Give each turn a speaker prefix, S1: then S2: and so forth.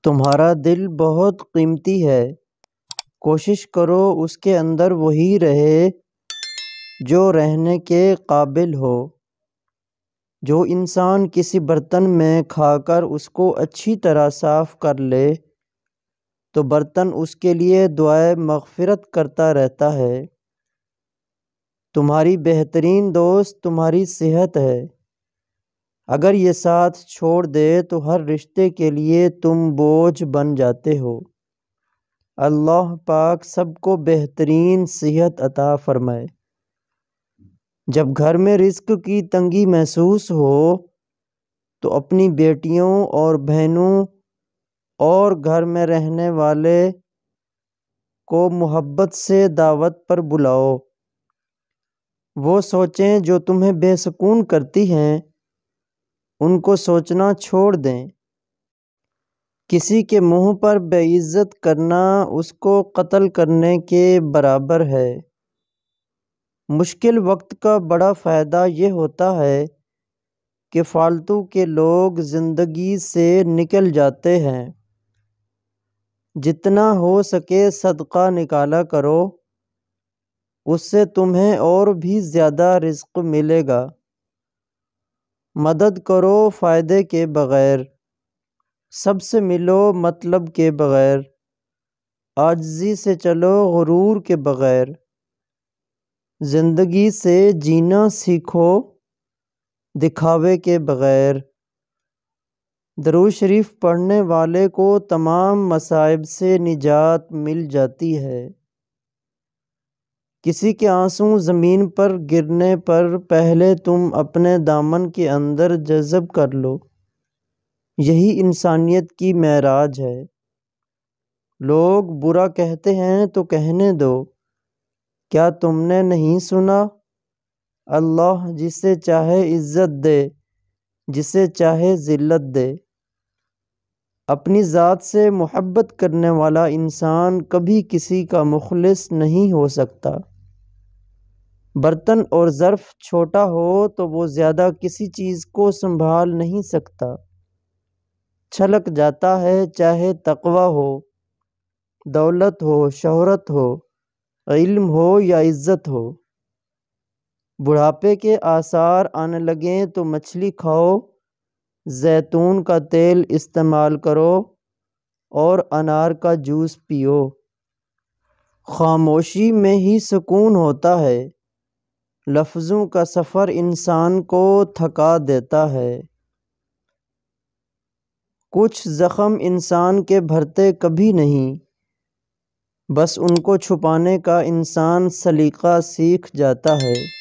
S1: تمہارا دل بہت قیمتی ہے، کوشش کرو اس کے اندر وہی رہے جو رہنے کے قابل ہو۔ جو انسان کسی برتن میں کھا کر اس کو اچھی طرح صاف کر لے تو برتن اس کے لیے دعائے مغفرت کرتا رہتا ہے۔ تمہاری بہترین دوست تمہاری صحت ہے، اگر یہ ساتھ چھوڑ دے تو ہر رشتے کے لیے تم بوجھ بن جاتے ہو۔ اللہ پاک سب کو بہترین صحت عطا فرمائے۔ جب گھر میں رزق کی تنگی محسوس ہو تو اپنی بیٹیوں اور بہنوں اور گھر میں رہنے والے کو محبت سے دعوت پر بلاؤ۔ وہ سوچیں جو تمہیں بے سکون کرتی ہیں ان کو سوچنا چھوڑ دیں۔ کسی کے منہ پر بے عزت کرنا اس کو قتل کرنے کے برابر ہے۔ مشکل وقت کا بڑا فائدہ یہ ہوتا ہے کہ فالتو کے لوگ زندگی سے نکل جاتے ہیں۔ جتنا ہو سکے صدقہ نکالا کرو، اس سے تمہیں اور بھی زیادہ رزق ملے گا۔ مدد کرو فائدے کے بغیر، سب سے ملو مطلب کے بغیر، عاجزی سے چلو غرور کے بغیر۔ زندگی سے جینا سیکھو دکھاوے کے بغیر۔ درود شریف پڑھنے والے کو تمام مصائب سے نجات مل جاتی ہے۔ کسی کے آنسو زمین پر گرنے پر پہلے تم اپنے دامن کے اندر جذب کر لو، یہی انسانیت کی معراج ہے۔ لوگ برا کہتے ہیں تو کہنے دو، کیا تم نے نہیں سنا؟ اللہ جسے چاہے عزت دے، جسے چاہے ذلت دے۔ اپنی ذات سے محبت کرنے والا انسان کبھی کسی کا مخلص نہیں ہو سکتا۔ برتن اور ظرف چھوٹا ہو تو وہ زیادہ کسی چیز کو سنبھال نہیں سکتا، چھلک جاتا ہے، چاہے تقویٰ ہو، دولت ہو، شہرت ہو، علم ہو یا عزت ہو۔ بڑھاپے کے آثار آنے لگیں تو مچھلی کھاؤ، زیتون کا تیل استعمال کرو اور انار کا جوس پیو۔ خاموشی میں ہی سکون ہوتا ہے، لفظوں کا سفر انسان کو تھکا دیتا ہے۔ کچھ زخم انسان کے بھرتے کبھی نہیں، بس ان کو چھپانے کا انسان سلیقہ سیکھ جاتا ہے۔